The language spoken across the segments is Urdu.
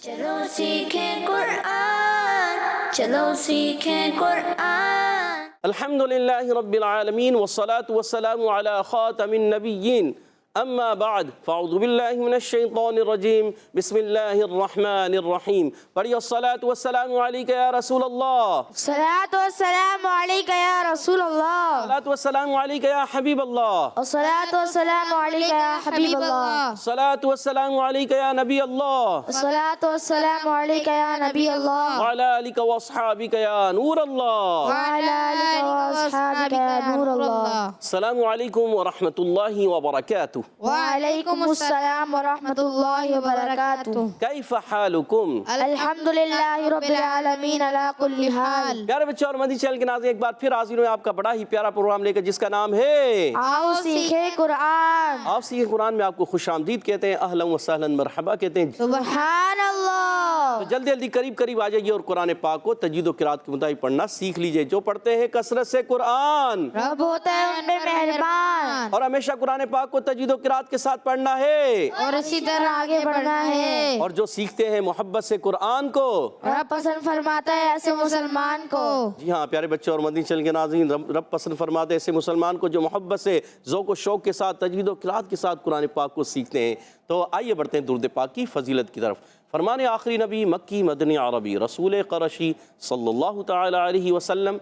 چلو سیکھیں قرآن، چلو سیکھیں قرآن۔ الحمدللہ رب العالمین والصلاة والسلام علی خاتم النبیین اما بعد فاعوذ باللہ من الشیطان الرجیم بسم اللہ الرحمن الرحیم پڑھیے الصلاة والسلام علیکہ یا رسول اللہ، الصلاة والسلام علیکہ یا رسول اللہ، الصلاة والسلام علیکہ یا حبیب اللہ، الصلاة والسلام علیکہ یا حبیب اللہ، الصلاة والسلام علیکہ یا نبی اللہ، الصلاة والسلام علیکہ یا نبی اللہ، وعلی آلک واصحابک یا نور اللہ، وعلی آلک واصحابک یا نور اللہ۔ السلام علیکم ورحمۃ اللہ وبرکاتہ۔ وعلیکم السلام ورحمۃ اللہ وبرکاتہ۔ کیف حالکم؟ الحمدللہ رب العالمین علی کل حال۔ پیارے بچوں اور مدنی چینل کے ناظرین، ایک بار پھر حاضر ہوئے آپ کا بڑا ہی پیارا پروگرام لے کر جس کا نام ہے آؤ سیکھیں قرآن۔ آپ سیکھیں قرآن میں آپ کو خوش آمدید کہتے ہیں، اہلا و سہلا مرحبا کہتے ہیں۔ سبحان اللہ۔ تو جلدی جلدی قریب آ جائیے اور قرآن پاک کو تجوید و قرات کے مطابق پڑھنا سیکھ لیجئے۔ جو پڑھتے ہیں کثرت سے قرآن، رب ہوتا ہے ان میں مہربان، اور ہمیشہ قرآن پاک کو تجوید و قرات کے ساتھ پڑھنا ہے، اور اسی طرح آگے بڑھنا ہے۔ اور جو سیکھتے ہیں محبت سے قرآن کو، رب پسند فرماتا ہے ایسے مسلمان کو۔ جی ہاں پیارے بچوں اور مدنی چینل کے ناظرین، رب پسند فرماتے ہیں ایسے مسلمان کو جو محبت سے ذوق و شوق کے ساتھ تجوید و قرات کے ساتھ قرآن پاک کو سیکھتے ہیں۔ تو آئیے بڑھتے ہیں درود پاک کی فضیلت کی طرف۔ فرمان آخری نبی مکی مدنی عربی رسول قرشی صلی اللہ تعالی علیہ وسلم،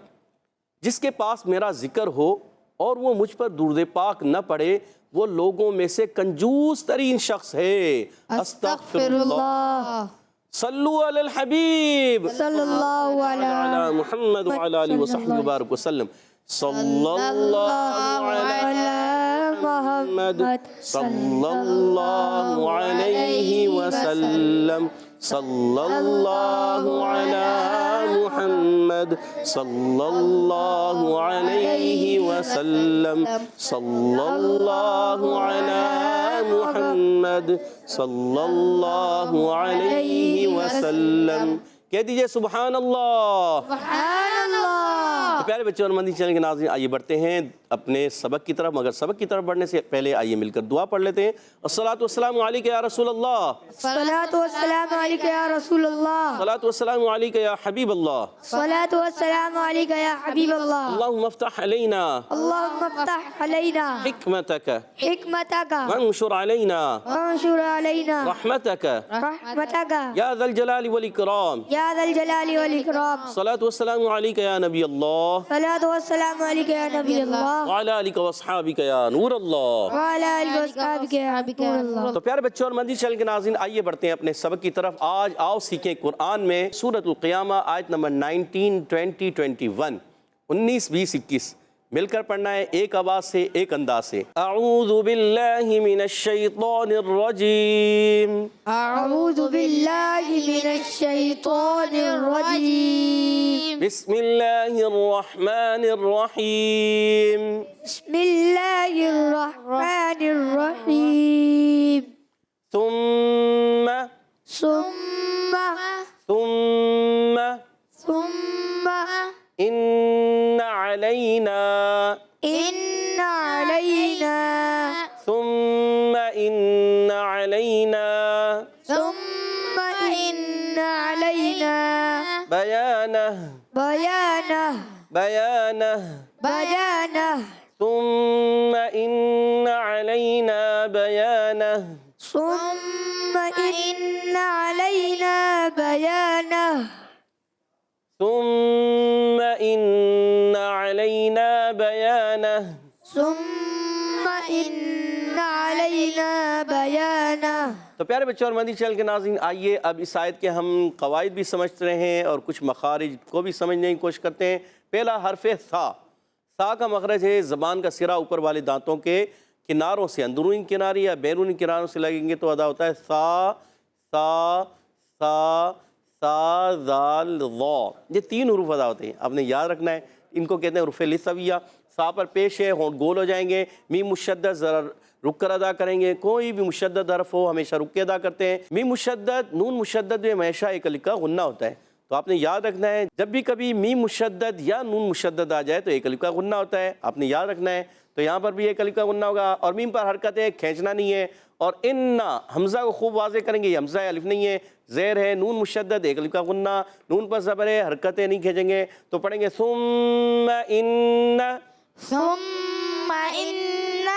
جس کے پاس میرا ذکر ہو اور وہ مجھ پر درود پاک نہ پڑھے، وہ لوگوں میں سے کنجوس ترین شخص ہے۔ استغفر اللہ۔ صلو علی الحبیب صلی اللہ علی محمد وعلی آلہ وصحبہ وبارک وسلم۔ صلی اللہ علی محمد صلی اللہ علیہ وسلم، صلی اللہ علی محمد صلی اللہ علیہ وسلم، صلی اللہ علی محمد صلی اللہ علیہ وسلم۔ کہہ دیجئے سبحان اللہ۔ سبحان اللہ۔ تو پیارے بچوں اور مدنی چینل کے ناظرین، آئیے بڑھتے ہیں اپنے سبق کی طرف، مگر سبق کی طرف بڑھنے سے پہلے آئیے مل کر دعا پڑھ لیتے ہیں۔ الصلاۃ والسلام علیکہ یا رسول اللہ، الصلاۃ والسلام علیکہ یا رسول اللہ، الصلاۃ والسلام علیکہ یا حبیب اللہ، الصلاۃ والسلام علیکہ یا حبیب اللہ۔ اللہم افتح علینا اللہم افتح علینا حکمتک حکمتک وانشر علینا وانشر علینا رحمتک رحمتک یا ذا الجلال والاکرام۔ یا ذا الجلال والاکرام۔ الصلاۃ والسلام علیکہ یا نبی اللہ، الصلاۃ والسلام علیکہ یا نبی اللہ، وعلی آلک واصحابک یا نور اللہ۔ وعلی آلہ وصحبہ یا نور اللہ۔ تو پیارے بچوں اور مدنی چینل کے ناظرین، آئیے بڑھتے ہیں اپنے سبق کی طرف۔ آج آؤ سیکھیں قرآن میں سورۃ القیامہ آیت نمبر 19، 20، 21، 19، 20، 21 مل کر پڑھنا ہے، ایک آواز سے، ایک انداز سے۔ اعوذ باللہ من الشیطان الرجیم، اعوذ باللہ من الشیطان الرجیم، بسم اللہ الرحمن الرحیم، بسم اللہ الرحمن الرحیم، ثم ثم ثم ثم ان علینا ان علینا ثم ان علینا ثم ان علینا بیانہ بیانہ بیانہ بیانہ ثم ان علینا بیانہ ثم ان علینا بیانہ ثم ان علینا بیانہ۔ ثم ان علینا بیانہ۔ تو پیارے بچوں اور مدنی چینل کے ناظرین، آئیے اب اس آیت کے ہم قواعد بھی سمجھ رہے ہیں اور کچھ مخارج کو بھی سمجھنے کی کوشش کرتے ہیں۔ پہلا حرف ثا، ثا کا مخرج ہے زبان کا سرا اوپر والے دانتوں کے کناروں سے، اندرونی کنارے یا بیرونی کناروں سے لگیں گے تو ادا ہوتا ہے سا سا سا سا ذال ضا۔ یہ تین حروف ادا ہوتے ہیں، آپ نے یاد رکھنا ہے، ان کو کہتے ہیں حروف لثویہ۔ سا پر پیش ہے، ہونٹ گول ہو جائیں گے، میم مشدد ذرا رک کر ادا کریں گے، کوئی بھی مشدد حرف ہو ہمیشہ رک کے ادا کرتے ہیں۔ میم مشدد، نون مشدد میں ہمیشہ ایک الف کا غنہ ہوتا ہے، تو آپ نے یاد رکھنا ہے جب بھی کبھی میم مشدد یا نون مشدد آ جائے تو ایک الف کا غنہ ہوتا ہے، آپ نے یاد رکھنا ہے۔ تو یہاں پر بھی ایک الف کا غنہ ہوگا، اور میم پر حرکت ہے، کھینچنا نہیں ہے۔ اور انا حمزہ کو خوب واضح کریں گے، یہ حمزہ ہے، الف نہیں ہے، زیر ہے، نون مشدد، ایک الف کا غنہ، نون پر زبر ہے، حرکتیں نہیں کھینچیں گے، تو پڑھیں گے ثم ان، ثم إن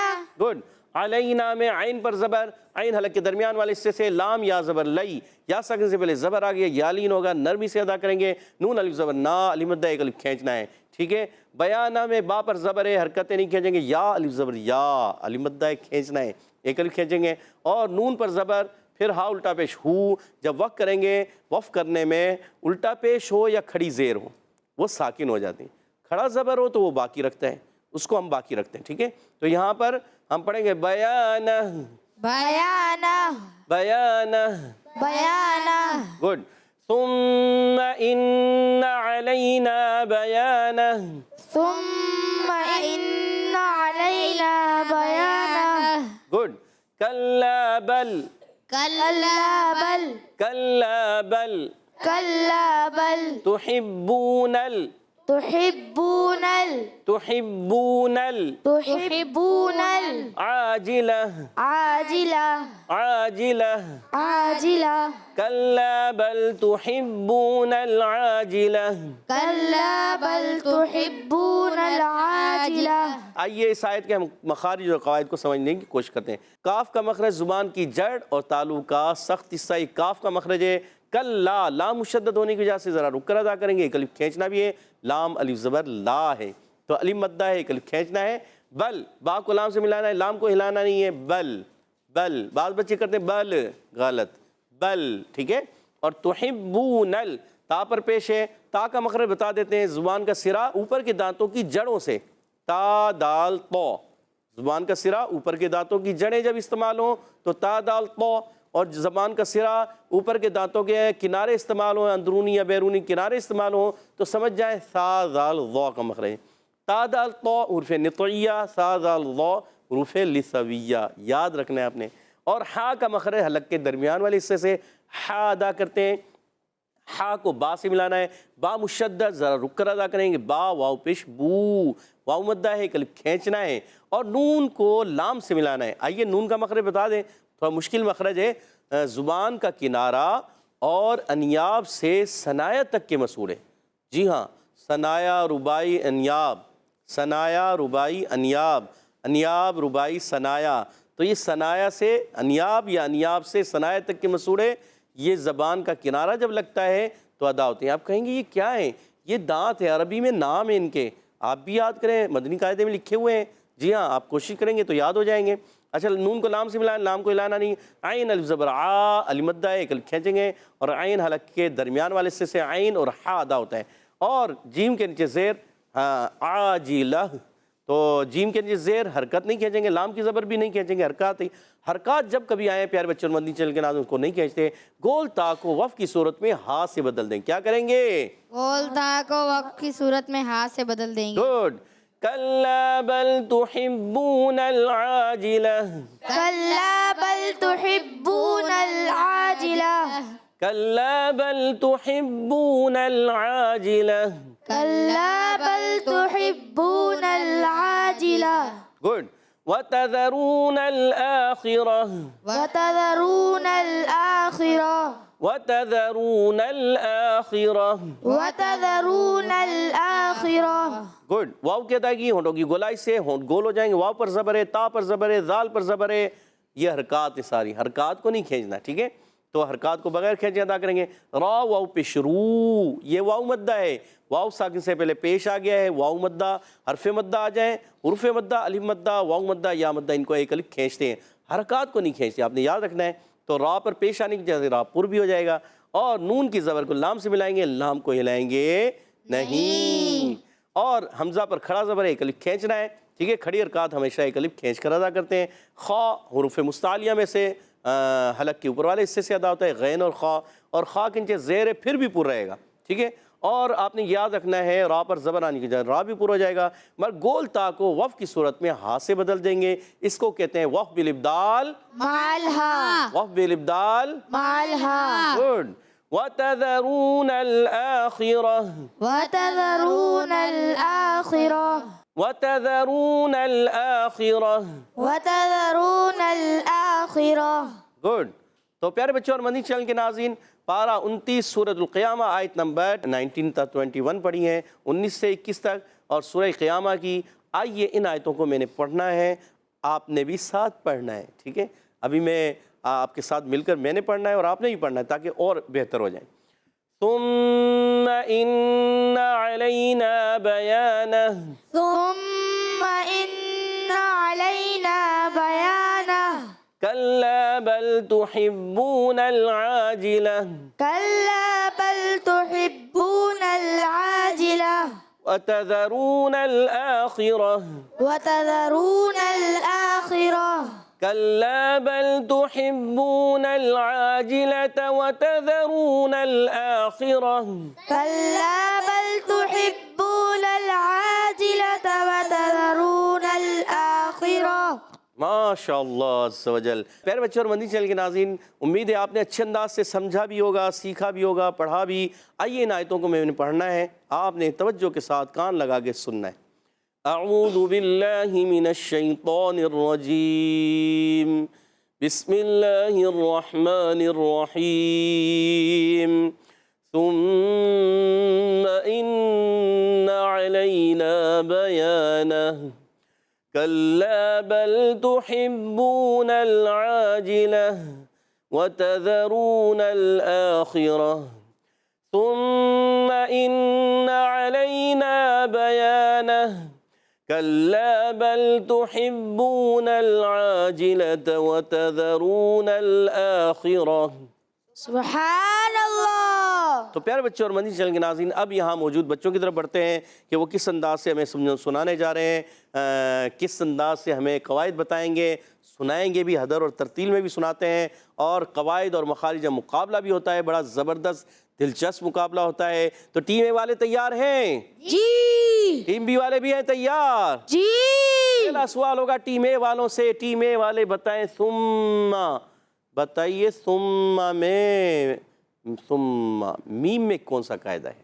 گڈ۔ علینا میں عین پر زبر، عین حلق کے درمیان والے حصے سے، لام یا زبر لئی، یا ساکن سے پہلے زبر آ گیا، یا لین ہوگا، نرمی سے ادا کریں گے، نون الف زبر نا، الف مدہ ایک الف کھینچنا ہے، ٹھیک ہے۔ بیانہ میں با پر زبر ہے، حرکتیں نہیں کھینچیں گے، یا الف زبر یا، الف مدہ ایک کھینچنا ہے، ایک الف کھینچیں گے، اور نون پر زبر، پھر ہا الٹا پیش ہو، جب وقف کریں گے، وقف کرنے میں الٹا پیش ہو یا کھڑی زیر ہو وہ ساکن ہو جاتی ہیں، کھڑا زبر ہو تو وہ باقی رکھتا ہے، اس کو ہم باقی رکھتے ہیں، ٹھیک ہے۔ تو یہاں پر ہم پڑھیں گے بیانہ، بیانہ بیانہ، بیانہ گڈ۔ ثم ان علینا بیانہ، ثم إن علينا بيانه گڈ۔ کلا بل، كلا بل کلا بل، كلا بل تحبون تحبون تحبون تحبون عاجلہ، عاجلة عاجلہ، عاجلة کلا بل تحبون العاجلہ۔ كلا بل تحبون العاجلة۔ آئیے اس آیت کے ہم مخارج اور قواعد کو سمجھنے کی کوشش کرتے ہیں۔ کاف کا مخرج زبان کی جڑ اور تالو کا سخت حصہ ایک کاف کا مخرج ہے۔ کلا، لام مشدد ہونے کی وجہ سے ذرا رک کر ادا کریں گے، ایک الف کھینچنا بھی ہے، لام الف زبر لا ہے تو الف مدہ ہے، ایک الف کھینچنا ہے۔ بل، با کو لام سے ملانا ہے، لام کو ہلانا نہیں ہے، بل، بل، بعض بچے کرتے ہیں بل، غلط، بل، ٹھیک ہے۔ اور تحبون، تا پر پیش ہے، تا کا مخرج بتا دیتے ہیں، زبان کا سرا اوپر کے دانتوں کی جڑوں سے، تا دال تو، زبان کا سرا اوپر کے دانتوں کی جڑیں جب استعمال ہوں تو تا دال تو، اور زبان کا سرا اوپر کے دانتوں کے کنارے استعمال ہوں، اندرونی یا بیرونی کنارے استعمال ہوں تو سمجھ جائیں سا دال ضو کا مخرج۔ تا دال تو حروف نطعیہ، سا دال ضو حروف لثویہ، یاد رکھنا ہے آپ نے۔ اور ہا کا مخرج حلق کے درمیان والے حصے سے ہا ادا کرتے ہیں، ہا کو با سے ملانا ہے، با مشدد، ذرا رک کر ادا کریں گے، با واو پیش بو، واو مدہ ہے، ایک الف کھینچنا ہے، اور نون کو لام سے ملانا ہے۔ آئیے نون کا مخرج بتا دیں، تھوڑا مشکل مخرج ہے، زبان کا کنارہ اور انیاب سے ثنایا تک کے مسور ہے، جی ہاں، ثنایا ربائی انیاب، ثنایا ربائی انیاب، انیاب ربائی ثنایا، تو یہ ثنایا سے انیاب یا انیاب سے ثنایا تک کے مسور ہے، یہ زبان کا کنارہ جب لگتا ہے تو ادا ہوتے ہیں۔ آپ کہیں گے یہ کیا ہے؟ یہ دانت ہے، عربی میں نام ہے ان کے، آپ بھی یاد کریں، مدنی قاعدے میں لکھے ہوئے ہیں، جی ہاں، آپ کوشش کریں گے تو یاد ہو جائیں گے۔ اچھا، نون کو لام سے ملائیں، لام کو ہلانا نہیں، عین الف زبر آ، الف مدہ ہے، ایک الف کھینچیں گے، اور عین حلق کے درمیان والے حصے سے عین اور ہا ادا ہوتا ہے، اور جیم کے نیچے زیر عاجلہ، تو جیم کے نیچے زیر، حرکت نہیں کھینچیں گے، لام کی زبر بھی نہیں کھینچیں گے، حرکات جب کبھی آئیں پیارے بچوں اور مدنی چینل کے ناظرین، اس کو نہیں کھینچتے، گول تا کو وقف کی صورت میں ہا سے بدل دیں، کیا کریں گے؟ گول تا کو وقف کی صورت میں ہا سے بدل دیں گے۔ گڈ۔ کلا بل تحبون العاجلہ، کلا بل تحبون العاجلہ کلا بل تحبون العاجلہ، کلا بل تحبون العاجلہ گڈ۔ وتذرون الآخرہ، وتذرون الآخرہ وتذرون الآخرہ، وتذرون الآخرہ گڈ۔ واو کی ادائیگی ہونٹوں کی گولائی سے، ہونٹ گول ہو جائیں گے، واو پر زبر ہے، تا پر زبر ہے، زال پر زبر ہے، یہ حرکات ہے ساری، حرکات کو نہیں کھینچنا، ٹھیک ہے؟ تو حرکات کو بغیر کھینچے ادا کریں گے۔ را واو پیش رو، یہ واو مدہ ہے، واو ساکن سے پہلے پیش آ گیا ہے، واو مدہ، حرف مدہ آ جائیں، حروف مدہ، الف مدہ، واو مدہ، یا مدہ، ان کو ایک الف کھینچتے ہیں، حرکات کو نہیں کھینچتے، آپ نے یاد رکھنا ہے۔ تو را پر پیش آنے کی جگہ را پر بھی ہو جائے گا، اور نون کی زبر کو لام سے ملائیں گے، لام کو ہلائیں گے نہیں، اور حمزہ پر کھڑا زبر ہے، ایک الف کھینچنا ہے، ٹھیک ہے؟ کھڑی حرکات ہمیشہ ایک الف کھینچ کر ادا کرتے ہیں۔ خا حروف مستعلیہ میں سے حلق کے اوپر والے حصے سے ادا ہوتا ہے، غین اور خا، اور خا کے نیچے زیر ہے، پھر بھی پر رہے گا، ٹھیک ہے؟ اور آپ نے یاد رکھنا ہے را پر زبر آنے کی جگہ را بھی پر ہو جائے گا، مگر گول تا کو وقف کی صورت میں ہا سے بدل دیں گے، اس کو کہتے ہیں وقف بالابدال، مالہا وقف بالابدال، مالہا گڈ۔ وتذرون الآخرہ، وتذرون الآخرہ وَتَذَرُونَ الْآخِرَةَ. وتذرون الآخرة. گڈ. تو پیارے بچوں اور مدنی چینل کے ناظرین، پارہ 29 سورۃ القیامہ آیت نمبر 19 تا 21 پڑھی ہے، 19 سے 21 تک، اور سورہ قیامہ کی. آئیے ان آیتوں کو میں نے پڑھنا ہے، آپ نے بھی ساتھ پڑھنا ہے. ٹھیک ہے، ابھی میں آپ کے ساتھ مل کر میں نے پڑھنا ہے اور آپ نے بھی پڑھنا ہے تاکہ اور بہتر ہو جائے. ثم ان علینا بیانہ. ثم إن علينا بيانه. کلا بل تحبون العاجلہ كلا بل تحبون العاجلة وتذرون الآخرہ. وتذرون الآخرة. كلا بل تحبون العاجلة وتذرون الآخرة. كلا بل تحبون العاجلة وتذرون الآخرة. ماشاء اللہ عز و جل. پیارے بچے اور مدنی چینل کے ناظرین، امید ہے آپ نے اچھے انداز سے سمجھا بھی ہوگا، سیکھا بھی ہوگا، پڑھا بھی. آئیے ان آیتوں کو میں نے پڑھنا ہے، آپ نے توجہ کے ساتھ کان لگا کے سننا ہے. اعوذ باللہ من الشیطان الرجیم، بسم اللہ الرحمن الرحیم. ثم ان علینا بیانہ كلا بل تحبون العاجلة وتذرون الآخرة. ثم إن علينا بيانه كلا بل تحبون العاجلة وتذرون الآخرة. سبحان اللہ. تو پیارے بچوں اور مدنی چینل کے ناظرین، اب یہاں موجود بچوں کی طرف بڑھتے ہیں کہ وہ کس انداز سے ہمیں سنانے جا رہے ہیں، کس انداز سے ہمیں قواعد بتائیں گے، سنائیں گے بھی، حدر اور ترتیل میں بھی سناتے ہیں، اور قواعد اور مخارج کا مقابلہ بھی ہوتا ہے، بڑا زبردست دلچسپ مقابلہ ہوتا ہے. تو ٹیم اے والے تیار ہیں؟ جی. ٹیم بی والے بھی ہیں تیار؟ جی. پہلا سوال ہوگا ٹیم اے والوں سے. ٹیم اے والے بتائیں ثم، بتائیے ثم میں، ثم میم میں کون سا قاعدہ ہے؟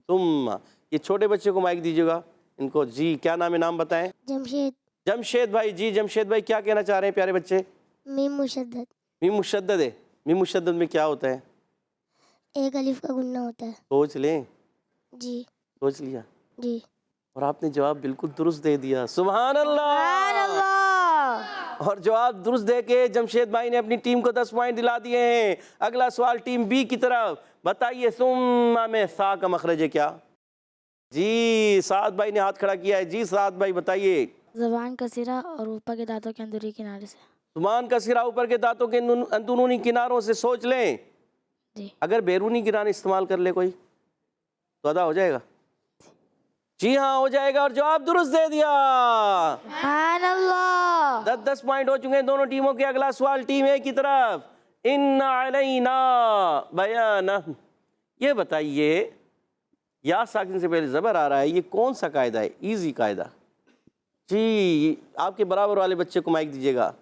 ثم. یہ چھوٹے بچے کو مائک دیجیے گا ان کو. جی کیا نام ہے؟ نام بتائیں. جمشید. جمشید بھائی. جی جمشید بھائی کیا کہنا چاہ رہے ہیں پیارے بچے؟ میم مشدد. میم مشدد ہے. میم مشدد میں کیا ہوتا ہے؟ ایک الف کا گننا ہوتا ہے. سوچ لیں. جی. سوچ لیا جی. اور آپ نے جواب بالکل درست دے دیا. سبحان اللہ. سبحان اللہ. اور جواب درست دے کے جمشید بھائی نے اپنی ٹیم کو 10 پوائنٹ دلا دیے ہیں. اگلا سوال ٹیم بی کی طرف. بتائیے ثم میں سا کا مخرج ہے کیا؟ جی سعد بھائی نے ہاتھ کھڑا کیا ہے. جی سعد بھائی بتائیے. زبان کا سرا اور اوپر کے دانتوں کے اندرونی کنارے سے. زبان کا سرا اوپر کے دانتوں کے اندرونی کناروں سے. سوچ لیں. جی. اگر بیرونی کنارے استعمال کر لے کوئی تو ادا ہو جائے گا؟ جی ہاں ہو جائے گا، اور جواب درست دے دیا. سبحان اللہ. 10 پوائنٹ ہو چکے ہیں دونوں ٹیموں کے. اگلا سوال ٹیم اے کی طرف. ان علینا بیانہ. یہ بتائیے یا ساکن سے پہلے زبر آ رہا ہے، یہ کون سا قاعدہ ہے؟ ایزی قاعدہ. جی آپ کے برابر والے بچے کو مائک دیجیے گا.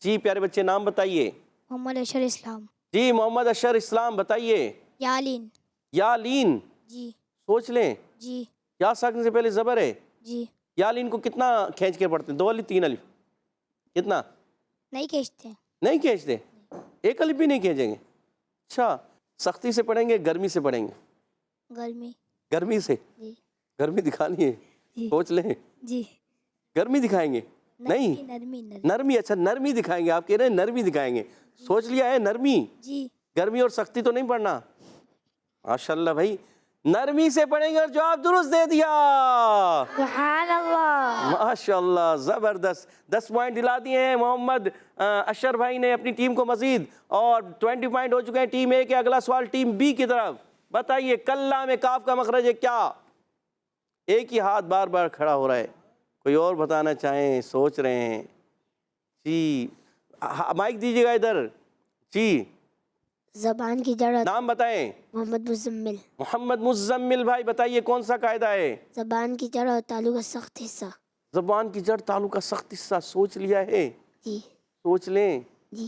جی پیارے بچے نام بتائیے. محمد اشر اسلام. جی محمد اشر اسلام بتائیے. یالین. یالین. جی. سوچ لیں. جی. یا ساکن سے پہلے زبر ہے. جی. یالین کو کتنا کھینچ کے پڑھتے ہیں؟ 2 الف 3 الف؟ کتنا؟ نہیں کھینچتے. نہیں کھینچتے؟ 1 الف بھی نہیں کھینچیں گے؟ اچھا سختی سے پڑھیں گے گرمی سے پڑھیں گے؟ گرمی. گرمی سے. جی. گرمی دکھانی ہے. جی. سوچ لیں. جی. گرمی دکھائیں گے؟ نہیں نرمی. نرمی. اچھا نرمی دکھائیں گے. آپ کہہ رہے ہیں نرمی دکھائیں گے. سوچ لیا ہے نرمی. جی. گرمی اور سختی تو نہیں پڑھنا. ماشاءاللہ بھائی نرمی سے پڑھیں گے اور جواب درست دے دیا. سبحان اللہ. ماشاءاللہ زبردست. 10 پوائنٹ دلا دیے ہیں محمد اشر بھائی نے اپنی ٹیم کو مزید، اور 20 پوائنٹ ہو چکے ہیں ٹیم اے کے. اگلا سوال ٹیم بی کی طرف. بتائیے کلا میں کاف کا مخرج ہے کیا؟ ایک ہی ہاتھ بار بار کھڑا ہو رہا ہے. کوئی اور بتانا چاہیں؟ سوچ رہے ہیں؟ جی مائک دیجیے گا ادھر. جی زبان کی جڑ. نام بتائیں. محمد مزمل. محمد مزمل بھائی بتائیے کون سا قاعدہ ہے؟ زبان کی جڑ اور تالو کا سخت حصہ. زبان کی جڑ تالو کا سخت حصہ. سوچ لیا ہے؟ جی. سوچ لیں. جی.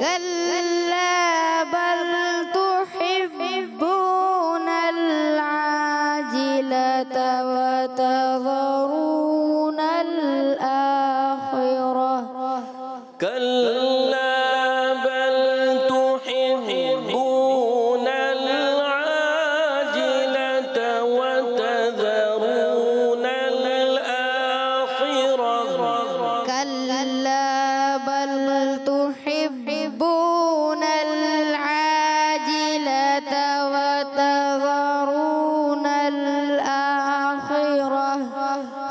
كلا بل تحبون العاجلة وتذرون الآخرة كلا بل تحبون العاجلة وتذرون الآخرة كلا بل تحبون العاجلة وتذرون الآخرة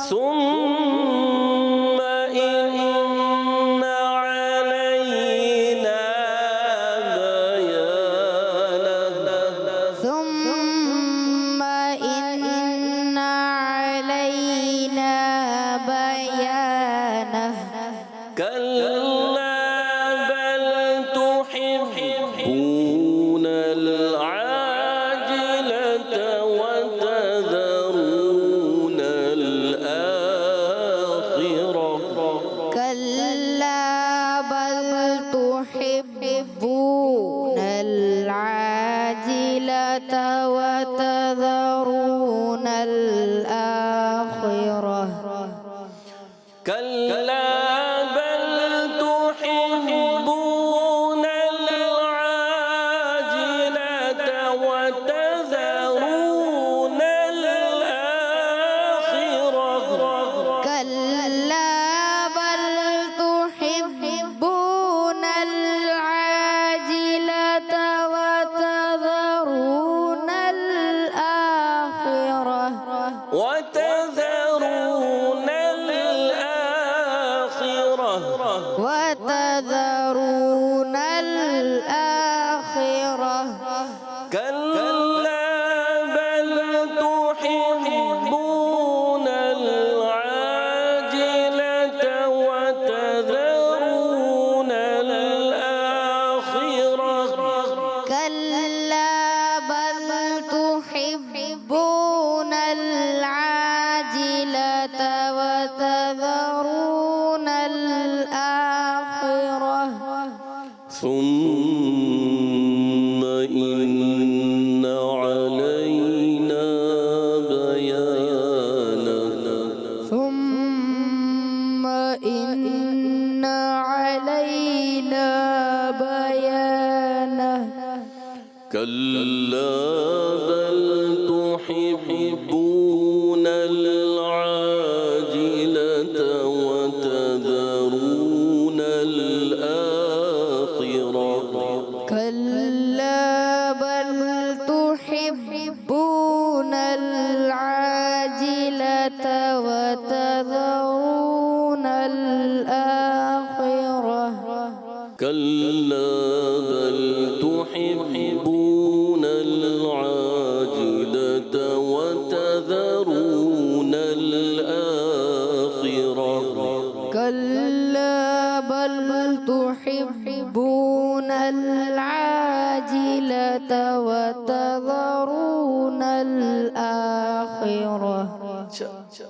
ثم إن علينا بيانه ثم إن علينا بيانه كلا بل تحبون العاجلة وتذرون الآخرة كلا بل تحبون العاجلة وتذرون الآخرة كلا بل تحبون العاجلة وتذرون الآخرة كلا بل تحبون العاجلة وتذرون الآخرة وتذرون الآخرة وتذرون الآخرة كلا بل تحبون العاجلة وتذرون الآخرة كلا بل تحبون العاجلة وتذرون الآخرة ثم إن علينا بيانه ثم إن علينا بيانه كلا بل تحبون العاجلة وتذرون الآخرة كلا بل تحبون العاجلة وتذرون الآخرة كلا بل تحبون العاجلة وتذرون الآخرة كلا بل تحبون العاجلة وتذرون الآخرة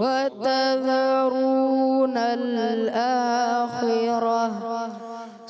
وتذرون الآخرة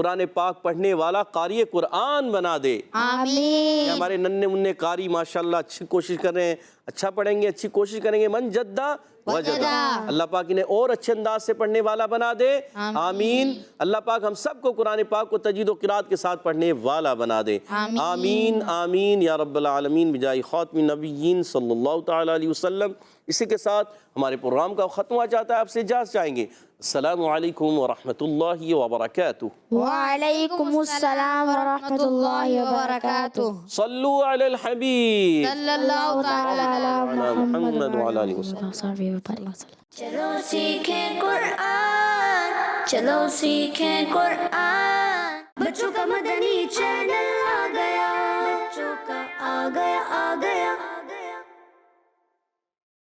قرآن پاک پڑھنے والا قاری قرآن بنا دے۔ آمین۔ کہ ہمارے ننھے منھے قاری ماشاءاللہ اچھی کوشش کر رہے ہیں، اچھا پڑھیں گے، اچھی کوشش کریں گے، من جدہ وجدہ، اللہ پاک انہیں اور اچھے انداز سے پڑھنے والا بنا دے۔ آمین۔ اللہ پاک ہم سب کو قرآن پاک کو تجوید و قرات کے ساتھ پڑھنے والا بنا دے۔ آمین آمین یا رب العالمین بجائے خاتم النبیین صلی اللہ تعالیٰ علیہ وسلم۔ اسی کے ساتھ ہمارے پروگرام کا ختم ہوا چاہتا ہے، آپ سے اجازت چاہیں گے۔ السلام علیکم ورحمۃ اللہ وبرکاتہ۔ وعلیکم السلام ورحمۃ اللہ وبرکاتہ۔ صلو علی الحبیب صلی اللہ تعالی علی محمد وعلی آلہ وسلم۔ چلو سیکھیں قرآن، چلو سیکھیں قرآن۔